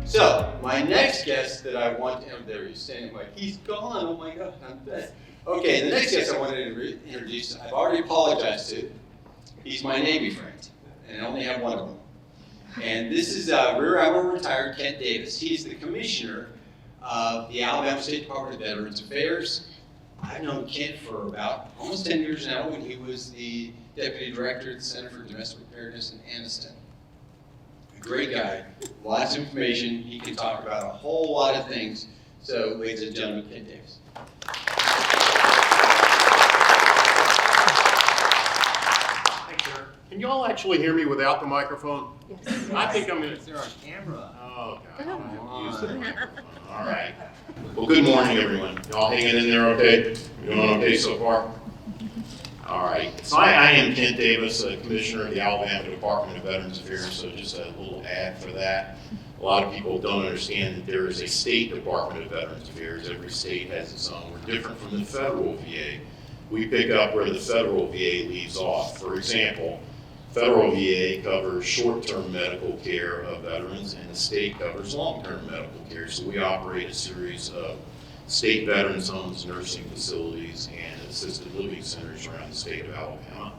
So, my next guest that I want to, there he's standing like, he's gone, oh my God, I'm dead. Okay, the next guest I wanted to introduce, I've already apologized to. He's my Navy friend, and I only have one of them. And this is Rear Admiral retired Kent Davis. He's the commissioner of the Alabama State Department of Veterans Affairs. I've known Kent for about almost 10 years now when he was the Deputy Director at the Center for Domestic Preparedness in Anniston. A great guy, lots of information. He can talk about a whole lot of things. So, ladies and gentlemen, Kent Davis. Thanks, sir. Can you all actually hear me without the microphone? Yes. I think I'm going to. They're on camera. Oh, God. Come on. Use the microphone. All right. Well, good morning, everyone. Y'all hanging in there okay? You doing okay so far? All right. So I am Kent Davis, Commissioner of the Alabama Department of Veterans Affairs, so just a little ad for that. A lot of people don't understand that there is a state Department of Veterans Affairs. Every state has its own. We're different from the federal VA. We pick up where the federal VA leaves off. For example, federal VA covers short-term medical care of veterans, and the state covers long-term medical care. So we operate a series of state veterans homes, nursing facilities, and assisted living centers around the state of Alabama.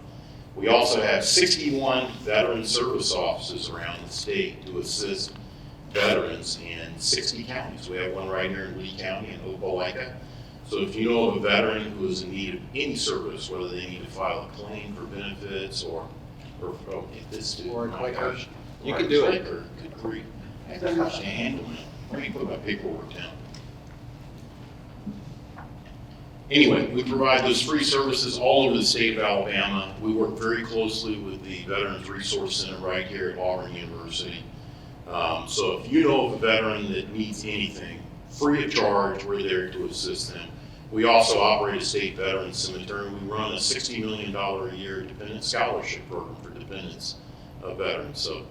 We also have 61 veteran service offices around the state to assist veterans in 60 counties. We have one right here in Lee County in Opelika. So if you know of a veteran who is in need of any service, whether they need to file a claim for benefits or Or a clicker. You can do it. Good grief. I don't understand. Let me put my paperwork down. Anyway, we provide those free services all over the state of Alabama. We work very closely with the Veterans Resource Center right here at Auburn University. So if you know of a veteran that needs anything, free of charge, we're there to assist them. We also operate a state veterans cemetery. We run a $60 million a year dependent scholarship program for dependents of veterans. So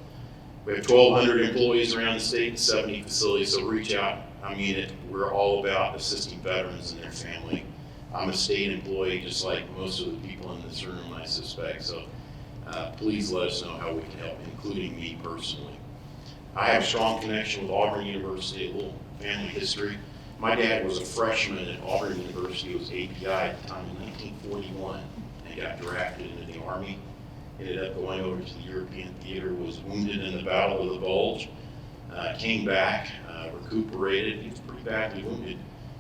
we have 1,200 employees around the state and 70 facilities, so reach out. I mean it. We're all about assisting veterans and their family. I'm a state employee just like most of the people in this room, I suspect. So please let us know how we can help, including me personally. I have a strong connection with Auburn University, a little family history. My dad was a freshman at Auburn University. It was API at the time in 1941 and got drafted into the Army. Ended up going over to the European theater, was wounded in the Battle of the Bulge, came back, recuperated. He was pretty badly wounded,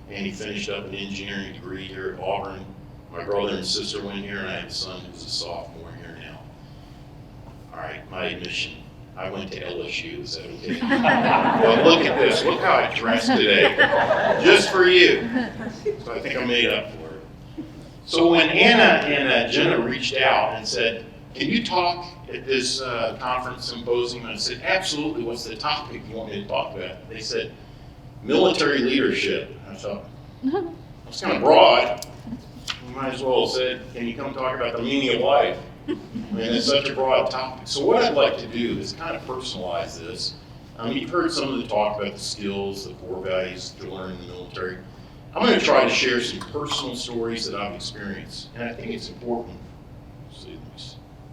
and he finished up an engineering degree here at Auburn. My brother and sister went here, and I have a son who's a sophomore here now. All right, my admission. I went to LSU, is that okay? Well, look at this. Look how I dressed today. Just for you. So I think I made up for it. So when Anna and Jenna reached out and said, can you talk at this conference symposium? I said, absolutely. What's the topic you want me to talk about? They said, military leadership. I thought, that's kind of broad. You might as well have said, can you come talk about the meaning of life? I mean, it's such a broad topic. So what I'd like to do is kind of personalize this. You've heard some of the talk about the skills, the core values to learn in the military. I'm going to try to share some personal stories that I've experienced. And I think it's important. Let's see, let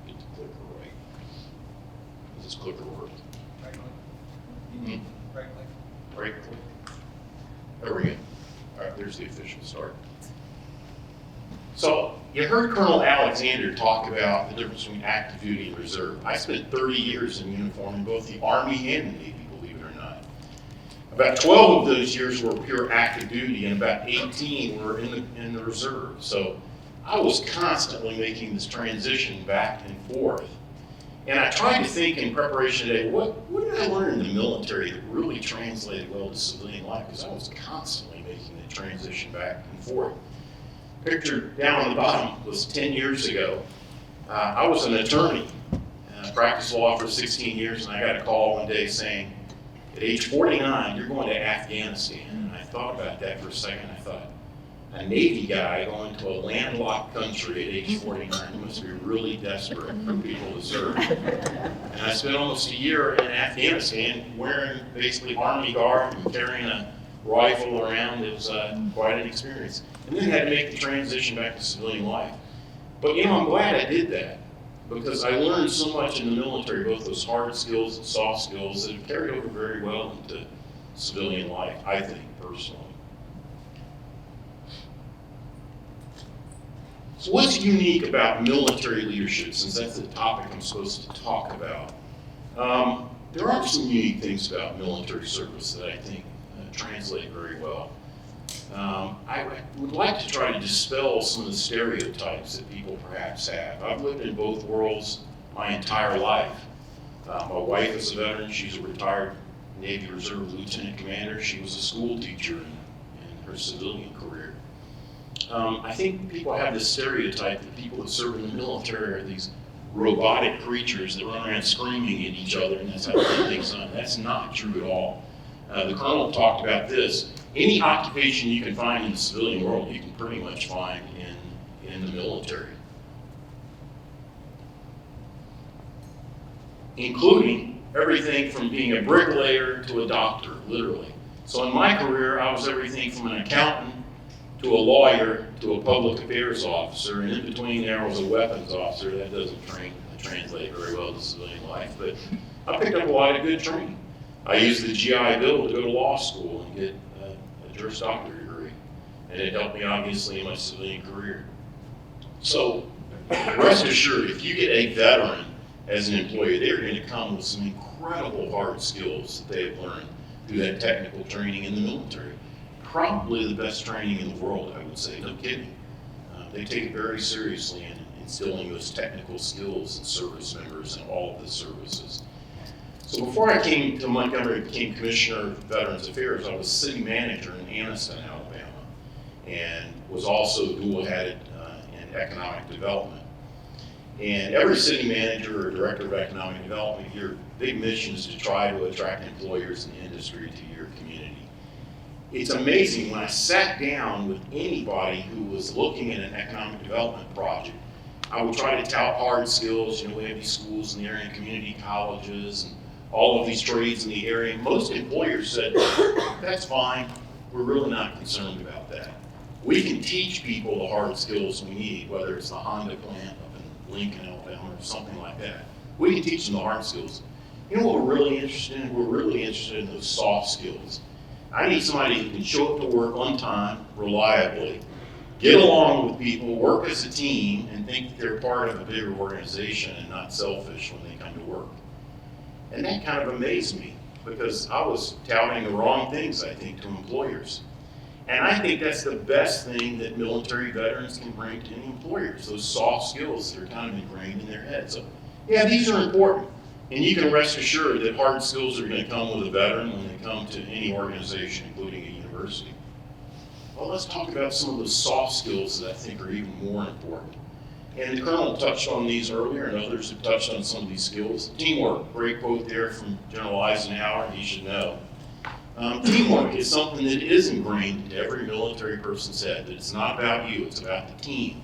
me get the clicker right. Does this clicker work? Right click. Hmm? Right click. Right click. There we go. All right, there's the official start. So you heard Colonel Alexander talk about the difference between active duty and reserve. I spent 30 years in uniform in both the Army and the Navy, believe it or not. About 12 of those years were pure active duty, and about 18 were in the reserve. So I was constantly making this transition back and forth. And I tried to think in preparation today, what did I learn in the military that really translated well to civilian life? Because I was constantly making the transition back and forth. Picture down on the bottom was 10 years ago. I was an attorney, practiced law for 16 years, and I got a call one day saying, at age 49, you're going to Afghanistan. And I thought about that for a second. I thought, a Navy guy going to a landlocked country at age 49 must be really desperate for people to serve. And I spent almost a year in Afghanistan wearing basically Army garb and carrying a rifle around. It was quite an experience. And then had to make the transition back to civilian life. But I'm glad I did that. because I learned so much in the military, both those hard skills and soft skills, that have carried over very well into civilian life, I think, personally. So what's unique about military leadership, since that's the topic I'm supposed to talk about? There are some unique things about military service that I think translate very well. I would like to try to dispel some of the stereotypes that people perhaps have. I've lived in both worlds my entire life. My wife is a veteran. She's a retired Navy Reserve Lieutenant Commander. She was a school teacher in her civilian career. I think people have this stereotype that people that serve in the military are these robotic creatures that run around screaming at each other, and that's how they get things done. That's not true at all. The Colonel talked about this. Any occupation you can find in the civilian world, you can pretty much find in the military, including everything from being a bricklayer to a doctor, literally. So in my career, I was everything from an accountant to a lawyer to a public affairs officer, and in between there was a weapons officer. That doesn't translate very well to civilian life, but I picked up a lot of good training. I used the GI Bill to go to law school and get a Juris Doctor degree, and it helped me obviously in my civilian career. So rest assured, if you get a veteran as an employee, they're going to come with some incredible hard skills that they have learned through that technical training in the military. Probably the best training in the world, I would say, no kidding. They take it very seriously in instilling those technical skills in service members and all of the services. So before I came to Montgomery, became Commissioner of Veterans Affairs, I was city manager in Anniston, Alabama, and was also dual-headed in economic development. And every city manager or director of economic development, your big mission is to try to attract employers and industry to your community. It's amazing, when I sat down with anybody who was looking at an economic development project, I would try to tout hard skills. We have these schools in the area and community colleges and all of these trades in the area. Most employers said, that's fine, we're really not concerned about that. We can teach people the hard skills we need, whether it's the Honda plant up in Lincoln, Alabama, or something like that. We can teach them the hard skills. You know what we're really interested in? We're really interested in those soft skills. I need somebody who can show up to work on time, reliably, get along with people, work as a team, and think that they're part of a bigger organization and not selfish when they come to work. And that kind of amazed me, because I was touting the wrong things, I think, to employers. And I think that's the best thing that military veterans can bring to any employers, those soft skills that are kind of ingrained in their head. So, yeah, these are important. And you can rest assured that hard skills are going to come with a veteran when they come to any organization, including a university. Well, let's talk about some of those soft skills that I think are even more important. And the Colonel touched on these earlier, and others have touched on some of these skills. Teamwork, great quote there from General Eisenhower, he should know. Teamwork is something that is ingrained into every military person's head, that it's not about you, it's about the team.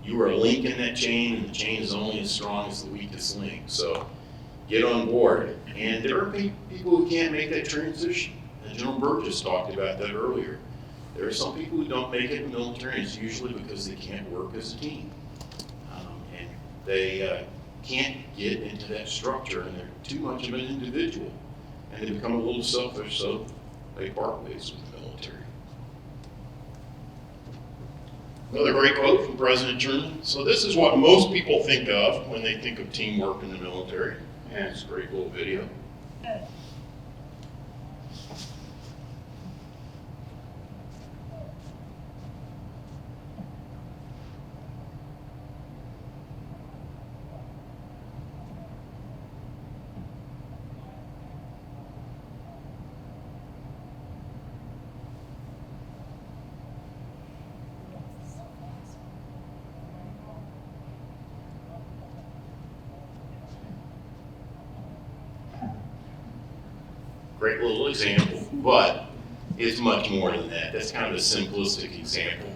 You are a link in that chain, and the chain is only as strong as the weakest link. So get on board. And there are people who can't make that transition. And General Burgess talked about that earlier. There are some people who don't make it in the military, and it's usually because they can't work as a team. And they can't get into that structure, and they're too much of an individual. And they become a little selfish, so they part ways with the military. Another great quote from President Truman. So this is what most people think of when they think of teamwork in the military. And it's a great little video. Great little example, but it's much more than that. That's kind of a simplistic example.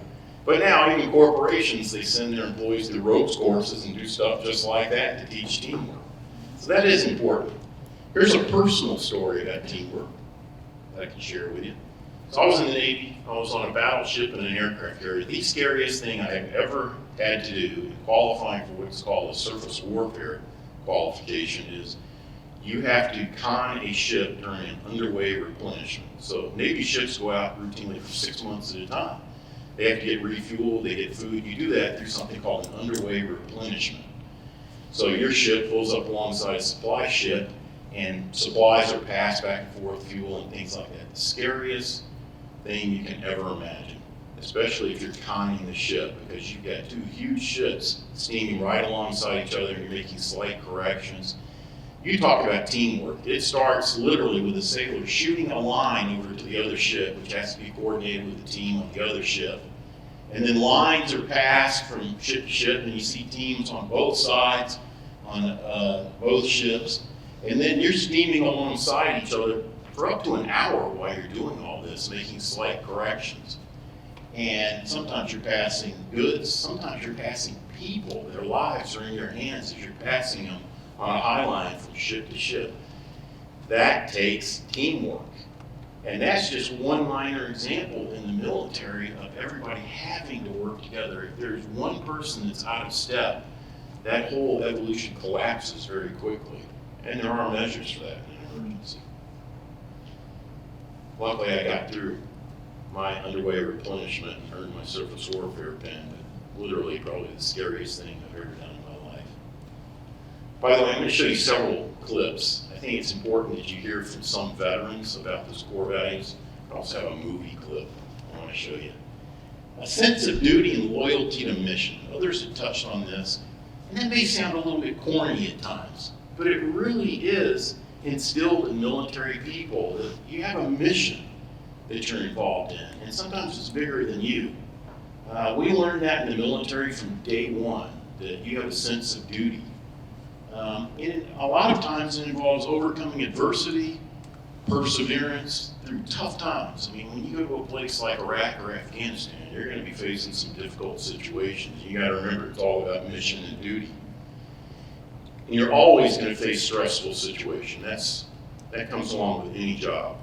But now even corporations, they send their employees through ropes courses and do stuff just like that to teach teamwork. So that is important. Here's a personal story about teamwork that I can share with you. So I was in the Navy, I was on a battleship and an aircraft carrier. The scariest thing I've ever had to do in qualifying for what's called a surface warfare qualification is you have to con a ship during an underway replenishment. So Navy ships go out routinely for 6 months at a time. They have to get refueled, they get food. You do that through something called an underway replenishment. So your ship pulls up alongside a supply ship and supplies are passed back and forth, fuel and things like that. The scariest thing you can ever imagine, especially if you're conning the ship, because you've got two huge ships steaming right alongside each other and you're making slight corrections. You talk about teamwork. It starts literally with the sailor shooting a line over to the other ship, which has to be coordinated with the team on the other ship. And then lines are passed from ship to ship, and you see teams on both sides on both ships. And then you're steaming alongside each other for up to an hour while you're doing all this, making slight corrections. And sometimes you're passing goods, sometimes you're passing people. Their lives are in your hands as you're passing them on a high line from ship to ship. That takes teamwork. And that's just one minor example in the military of everybody having to work together. If there's one person that's out of step, that whole evolution collapses very quickly. And there are measures for that in an emergency. Luckily, I got through my underway replenishment and earned my surface warfare pin, but literally probably the scariest thing I've ever done in my life. By the way, I'm going to show you several clips. I think it's important that you hear from some veterans about those core values. I also have a movie clip I want to show you. A sense of duty and loyalty to mission. Others have touched on this, and that may sound a little bit corny at times, but it really is instilled in military people that you have a mission that you're involved in, and sometimes it's bigger than you. We learned that in the military from day one, that you have a sense of duty. And a lot of times it involves overcoming adversity, perseverance through tough times. I mean, when you go to a place like Iraq or Afghanistan, you're going to be facing some difficult situations. You got to remember it's all about mission and duty. And you're always going to face stressful situations. That comes along with any job.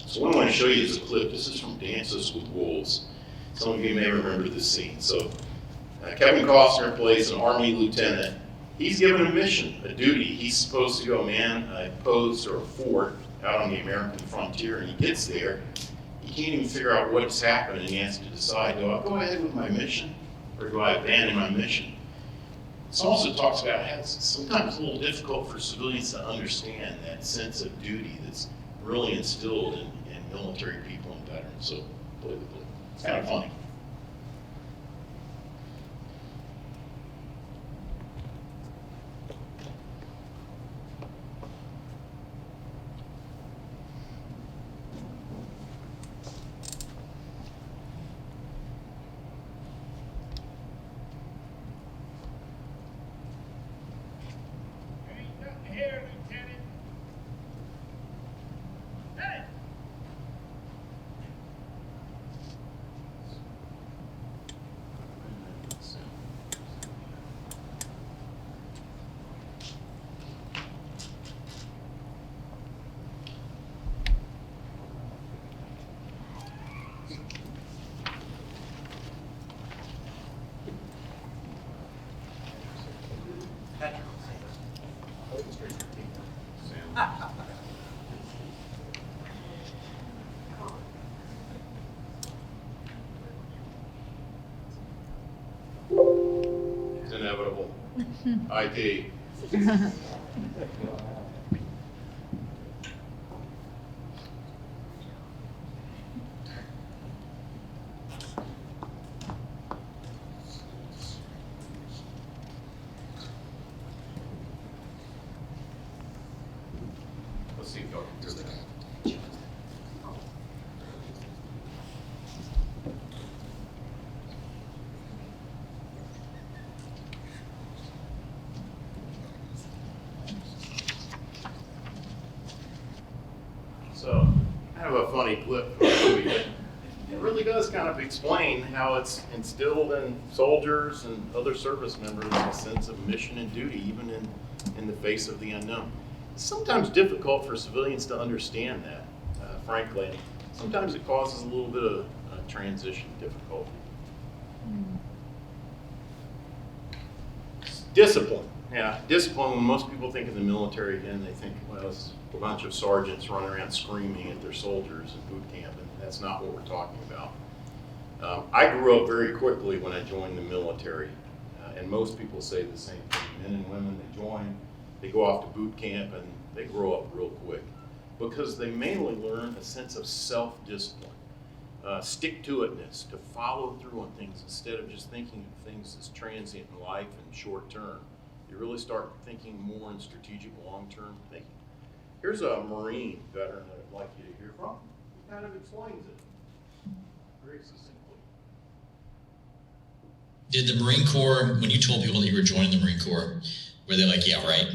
So what I want to show you is a clip. This is from Dances with Wolves. Some of you may remember this scene. So Kevin Costner plays an Army lieutenant. He's given a mission, a duty. He's supposed to go man a post or a fort out on the American frontier, and he gets there. He can't even figure out what's happened, and he has to decide, do I go ahead with my mission, or do I abandon my mission? This also talks about how it's sometimes a little difficult for civilians to understand that sense of duty that's really instilled in military people and veterans. So play the clip. It's kind of funny. Ain't nothing here, Lieutenant. Hey! It's inevitable. IT. Let's see if y'all can hear that. So, I have a funny clip for you, but it really does kind of explain how it's instilled in soldiers and other service members a sense of mission and duty, even in the face of the unknown. It's sometimes difficult for civilians to understand that, frankly. sometimes it causes a little bit of transition difficulty. Discipline. Yeah, discipline, when most people think of the military, again, they think, well, it's a bunch of sergeants running around screaming at their soldiers in boot camp, and that's not what we're talking about. I grew up very quickly when I joined the military, and most people say the same thing. Men and women, they join, they go off to boot camp, and they grow up real quick because they mainly learn a sense of self-discipline, stick-to-itness, to follow through on things instead of just thinking of things as transient in life and short-term. You really start thinking more in strategic long-term thinking. Here's a Marine veteran that I'd like you to hear from. He kind of explains it very succinctly. Did the Marine Corps, when you told people that you were joining the Marine Corps, were they like, yeah, right?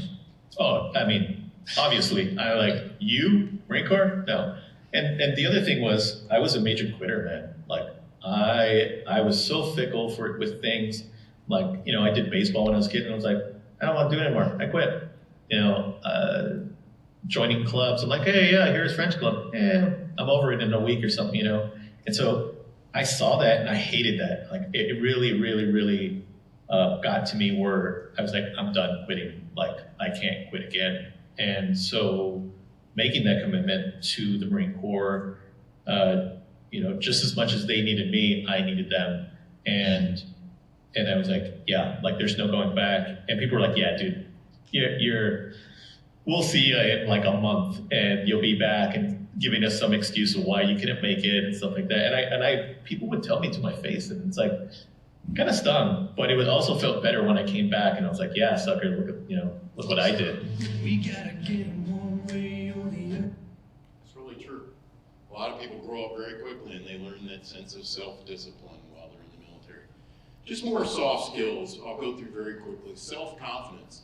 Oh, I mean, obviously, I like, you, Marine Corps? No. And the other thing was, I was a major quitter, man. Like, I was so fickle with things. Like, you know, I did baseball when I was a kid, and I was like, I don't want to do it anymore. I quit. You know, joining clubs. I'm like, hey, yeah, here's French club. I'm over it in a week or something, you know. And so I saw that, and I hated that. Like, it really, really, really got to me where I was like, I'm done quitting. Like, I can't quit again. And so making that commitment to the Marine Corps, you know, just as much as they needed me, I needed them. And I was like, yeah, like there's no going back. And people were like, yeah, dude, we'll see you in like a month and you'll be back, and giving us some excuse of why you couldn't make it and stuff like that. And people would tell me to my face, and it's like, kind of stung, but it would also felt better when I came back and I was like, yeah, sucker, look what I did. We gotta get one way or the other. It's really true. A lot of people grow up very quickly and they learn that sense of self-discipline while they're in the military. Just more soft skills I'll go through very quickly. Self-confidence,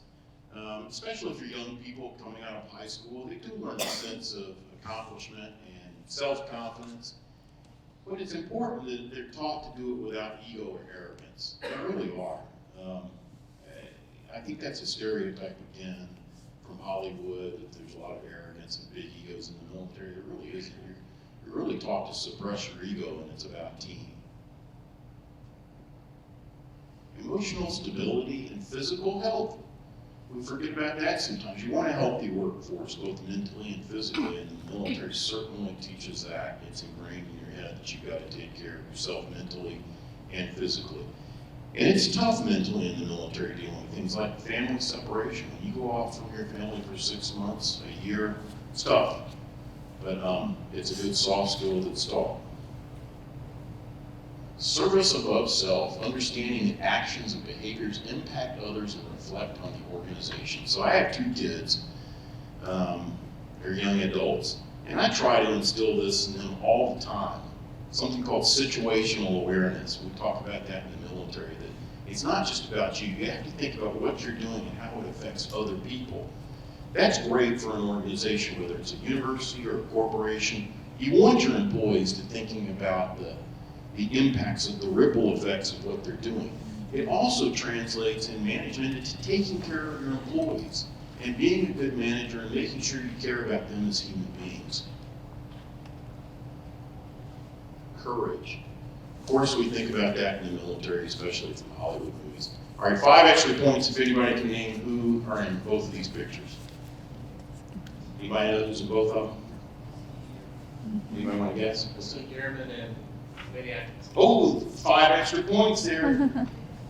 especially for young people coming out of high school, they do learn a sense of accomplishment and self-confidence. But it's important that they're taught to do it without ego or arrogance. They really are. I think that's a stereotype, again, from Hollywood, that there's a lot of arrogance and big egos in the military. There really isn't. You're really taught to suppress your ego, and it's about team. Emotional stability and physical health. We forget about that sometimes. You want a healthy workforce, both mentally and physically, and the military certainly teaches that. It's ingrained in your head that you've got to take care of yourself mentally and physically. And it's tough mentally in the military dealing with things like family separation. When you go off from your family for 6 months, a year, it's tough. But it's a good soft skill that's taught. Service above self, understanding that actions and behaviors impact others and reflect on the organization. So I have 2 kids, they're young adults, and I try to instill this in them all the time. Something called situational awareness. We talk about that in the military, that it's not just about you. You have to think about what you're doing and how it affects other people. That's great for an organization, whether it's a university or a corporation. You want your employees to thinking about the impacts of the ripple effects of what they're doing. It also translates in management into taking care of your employees and being a good manager and making sure you care about them as human beings. Courage. Of course, we think about that in the military, especially from Hollywood movies. All right, 5 extra points if anybody can name who are in both of these pictures. Anybody know who's in both of them? Anybody want to guess? Gehrman and Lady Atkins. Oh, 5 extra points there.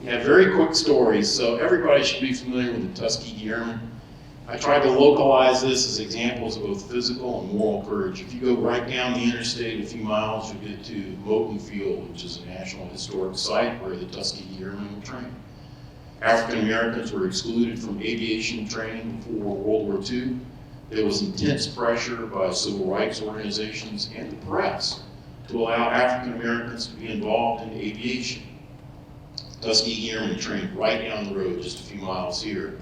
You have very quick stories, so everybody should be familiar with the Tuskegee Airmen. I tried to localize this as examples of both physical and moral courage. If you go right down the interstate a few miles, you'll get to Moton Field, which is a National Historic Site where the Tuskegee Airmen were trained. African Americans were excluded from aviation training before World War II. There was intense pressure by civil rights organizations and the press to allow African Americans to be involved in aviation. Tuskegee Airmen trained right down the road, just a few miles here,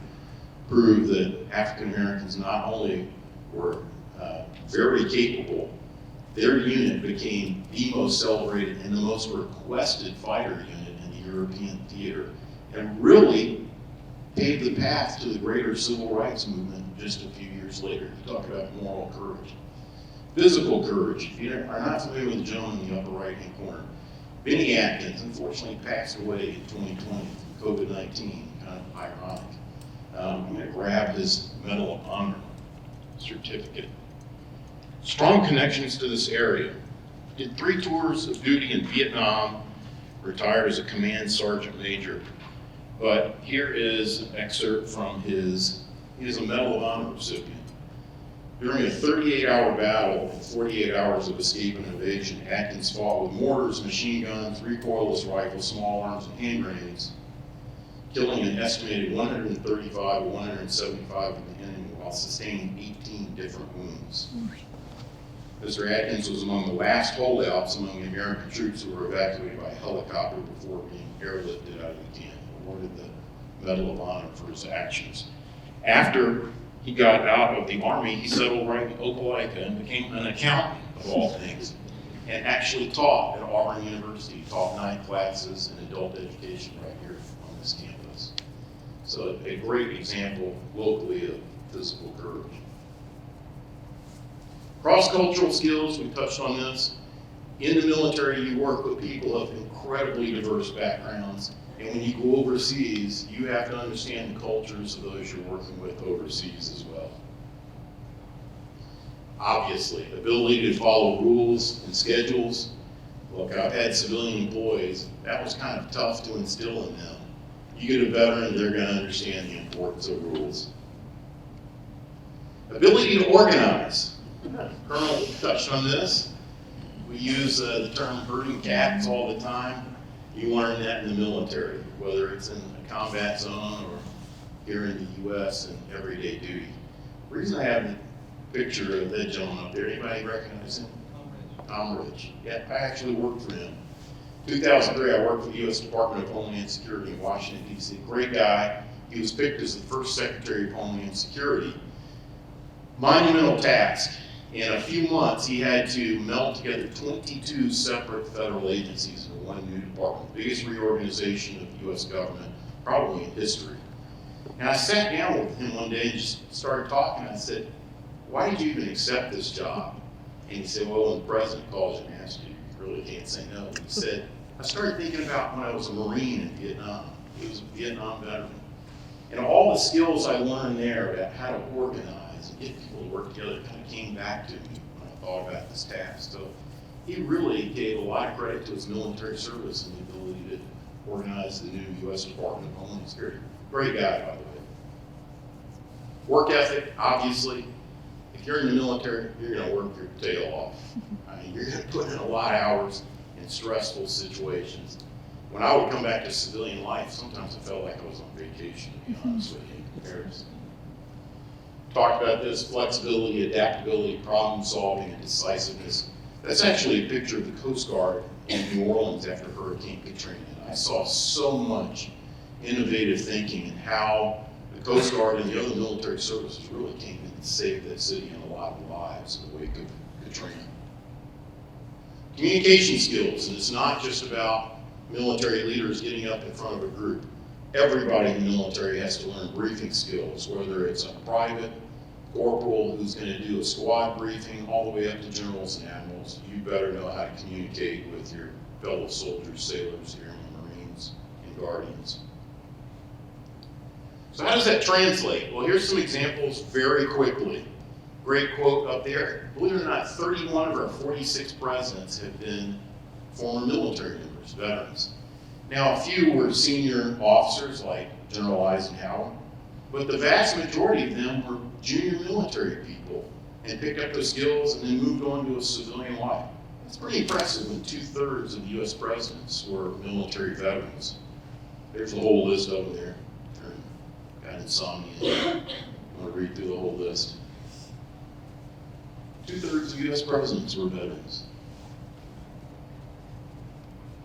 proved that African Americans not only were very capable, their unit became the most celebrated and the most requested fighter unit in the European theater, and really paved the path to the greater civil rights movement just a few years later. You talk about moral courage. Physical courage. If you are not familiar with the gentleman in the upper right-hand corner, Benny Atkins, unfortunately passed away in 2020 from COVID-19, kind of ironic. I'm going to grab his Medal of Honor certificate. Strong connections to this area. Did 3 tours of duty in Vietnam, retired as a command sergeant major. But here is an excerpt from he is a Medal of Honor recipient. During a 38-hour battle and 48 hours of escape and evasion, Atkins fought with mortars, machine guns, recoilless rifles, small arms, and hand grenades, killing an estimated 135 or 175 of the enemy while sustaining 18 different wounds. Mr. Atkins was among the last holdouts among the American troops who were evacuated by helicopter before being airlifted out of the camp, awarded the Medal of Honor for his actions. After he got out of the Army, he settled right in Opelika and became an accountant, of all things, and actually taught at Auburn University, taught 9 classes in adult education right here on this campus. So a great example locally of physical courage. Cross-cultural skills, we touched on this. In the military, you work with people of incredibly diverse backgrounds, and when you go overseas, you have to understand the cultures of those you're working with overseas as well. Obviously, ability to follow rules and schedules. Look, I've had civilian employees, that was kind of tough to instill in them. You get a veteran, they're going to understand the importance of rules. Ability to organize. Colonel touched on this. We use the term herding cats all the time. You learn that in the military, whether it's in a combat zone or here in the U.S. and everyday duty. The reason I have the picture of that gentleman up there, anybody recognize him? Tom Ridge. Yeah, I actually worked for him. 2003, I worked for the U.S. Department of Homeland Security in Washington, D.C. Great guy. He was picked as the first Secretary of Homeland Security. Monumental task. In a few months, he had to meld together 22 separate federal agencies into one new department, biggest reorganization of the U.S. government, probably in history. And I sat down with him one day and just started talking. I said, why did you even accept this job? And he said, well, when the president calls you and asks you, you really can't say no. And he said, I started thinking about when I was a Marine in Vietnam. He was a Vietnam veteran. And all the skills I learned there about how to organize and get people to work together kind of came back to me when I thought about this task. So he really gave a lot of credit to his military service and the ability to organize the new U.S. Department of Homeland Security. Great guy, by the way. Work ethic, obviously. If you're in the military, you're going to work your tail off. I mean, you're going to put in a lot of hours in stressful situations. When I would come back to civilian life, sometimes I felt like I was on vacation, to be honest with you, in comparison. Talked about this, flexibility, adaptability, problem solving, and decisiveness. That's actually a picture of the Coast Guard in New Orleans after Hurricane Katrina. And I saw so much innovative thinking in how the Coast Guard and the other military services really came in and saved that city and a lot of lives in the wake of Katrina. Communication skills, and it's not just about military leaders getting up in front of a group. Everybody in the military has to learn briefing skills, whether it's a private, corporal who's going to do a squad briefing, all the way up to generals and admirals. You better know how to communicate with your fellow soldiers, sailors, airmen, Marines, and Guardians. So how does that translate? Well, here's some examples very quickly. Great quote up there. Believe it or not, 31 of our 46 presidents have been former military members, veterans. Now, a few were senior officers like General Eisenhower, but the vast majority of them were junior military people and picked up those skills and then moved on to a civilian life. It's pretty impressive when 2/3 of U.S. presidents were military veterans. There's a whole list over there. Got insomnia. I'm going to read through the whole list. 2/3 of U.S. presidents were veterans.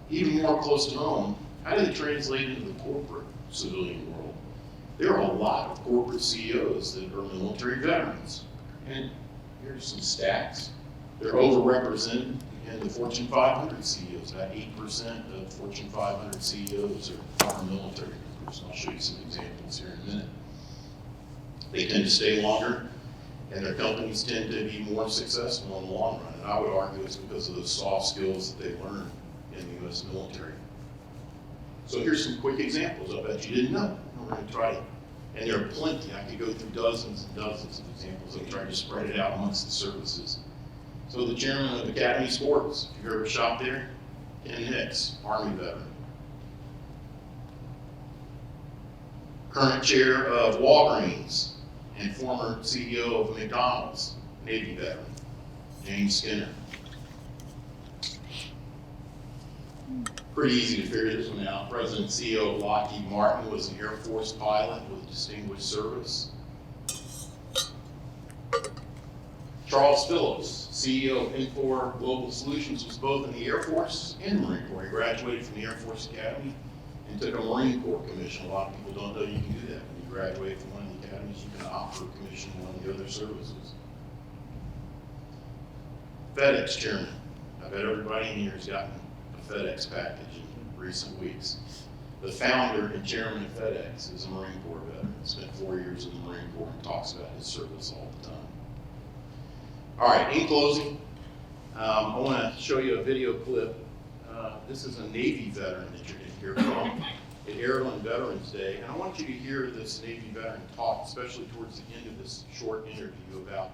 Even more close to home, how do they translate into the corporate civilian world? There are a lot of corporate CEOs that are military veterans. And here's some stats. They're overrepresented in the Fortune 500 CEOs. About 8% of Fortune 500 CEOs are former military members. I'll show you some examples here in a minute. They tend to stay longer and their companies tend to be more successful in the long run. And I would argue it's because of the soft skills that they learned in the U.S. military. So here's some quick examples. I bet you didn't know. We're going to try it. And there are plenty. I could go through dozens and dozens of examples. I'm trying to spread it out amongst the services. So the chairman of Academy Sports, if you've ever shopped there, Ken Hicks, Army veteran. Current chair of Walgreens and former CEO of McDonald's, Navy veteran, James Skinner. Pretty easy to figure this one out. President and CEO of Lockheed Martin was an Air Force pilot with distinguished service. Charles Phillips, CEO of Infor Global Solutions, was both in the Air Force and Marine Corps. He graduated from the Air Force Academy and took a Marine Corps commission. A lot of people don't know you can do that. When you graduate from one of the academies, you can opt for a commission in one of the other services. FedEx chairman. I bet everybody in here has gotten a FedEx package in recent weeks. The founder and chairman of FedEx is a Marine Corps veteran. Spent 4 years in the Marine Corps and talks about his service all the time. All right, in closing, I want to show you a video clip. This is a Navy veteran that you're going to hear from at Airline Veterans Day. And I want you to hear this Navy veteran talk, especially towards the end of this short interview, about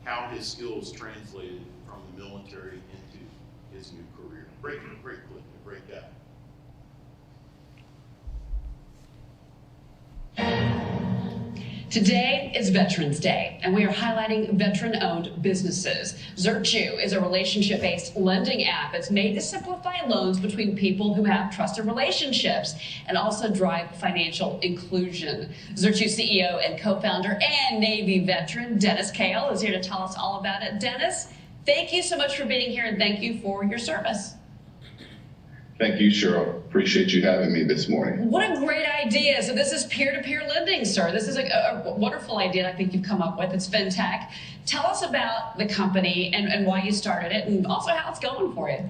how his skills translated from the military into his new career. Great clip, a great guy. Today is Veterans Day, and we are highlighting veteran-owned businesses. Zertu is a relationship-based lending app. It's made to simplify loans between people who have trusted relationships and also drive financial inclusion. Zertu CEO and co-founder and Navy veteran Dennis Kale is here to tell us all about it. Dennis, thank you so much for being here, and thank you for your service. Thank you, Cheryl. Appreciate you having me this morning. What a great idea. So this is peer-to-peer lending, sir. This is a wonderful idea I think you've come up with. It's FinTech. Tell us about the company and why you started it, and also how it's going for you.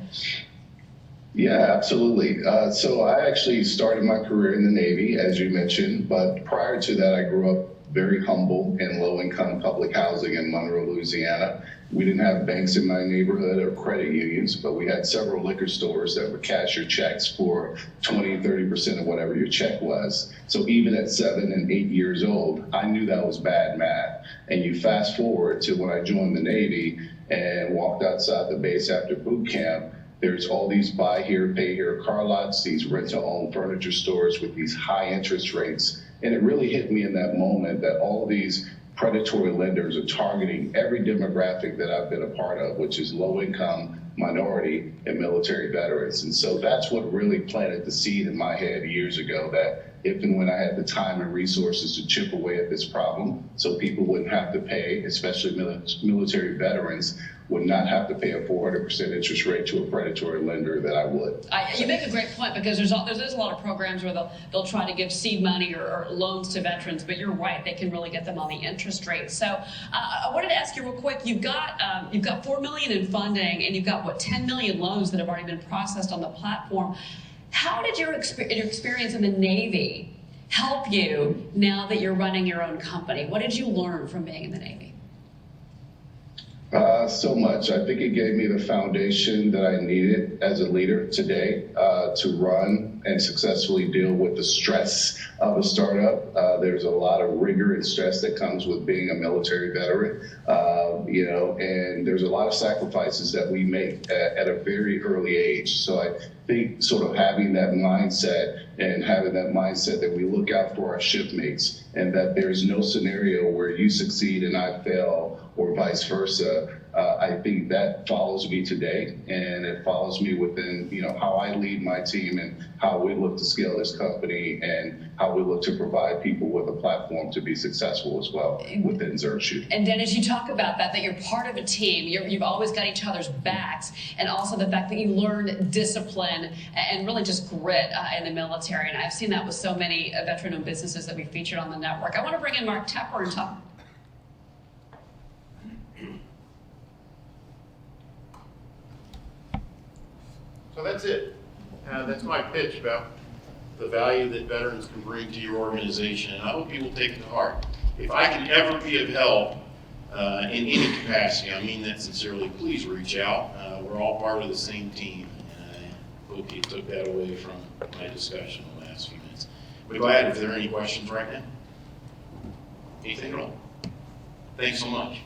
Yeah, absolutely. So I actually started my career in the Navy, as you mentioned, but prior to that, I grew up very humble in low-income public housing in Monroe, Louisiana. We didn't have banks in my neighborhood or credit unions, but we had several liquor stores that would cash your checks for 20, 30% of whatever your check was. So even at 7 and 8 years old, I knew that was bad math. And you fast forward to when I joined the Navy and walked outside the base after boot camp, there's all these buy here, pay here car lots, these rent-to-own furniture stores with these high interest rates. And it really hit me in that moment that all these predatory lenders are targeting every demographic that I've been a part of, which is low income, minority, and military veterans. And so that's what really planted the seed in my head years ago, that if and when I had the time and resources to chip away at this problem so people wouldn't have to pay, especially military veterans, would not have to pay a 400% interest rate to a predatory lender, that I would. You make a great point, because there's a lot of programs where they'll try to give seed money or loans to veterans, but you're right, they can really get them on the interest rate. So I wanted to ask you real quick, you've got $4 million in funding, and you've got 10 million loans that have already been processed on the platform. How did your experience in the Navy help you now that you're running your own company? What did you learn from being in the Navy? So much. I think it gave me the foundation that I needed as a leader today to run and successfully deal with the stress of a startup. There's a lot of rigor and stress that comes with being a military veteran, and there's a lot of sacrifices that we make at a very early age. So I think sort of having that mindset that we look out for our shipmates, and that there's no scenario where you succeed and I fail, or vice versa. I think that follows me today, and it follows me within, how I lead my team and how we look to scale this company and how we look to provide people with a platform to be successful as well within Zertu. And Dennis, you talk about that you're part of a team, you've always got each other's backs, and also the fact that you learn discipline and really just grit in the military. And I've seen that with so many veteran-owned businesses that we featured on the network. I want to bring in Mark Tepper and talk. So that's it. That's my pitch about the value that veterans can bring to your organization, and I hope people take it to heart. If I can ever be of help in any capacity, I mean that sincerely, please reach out. We're all part of the same team, and I hope you took that away from my discussion in the last few minutes. Be glad if there are any questions right now. Anything at all? Thanks so much.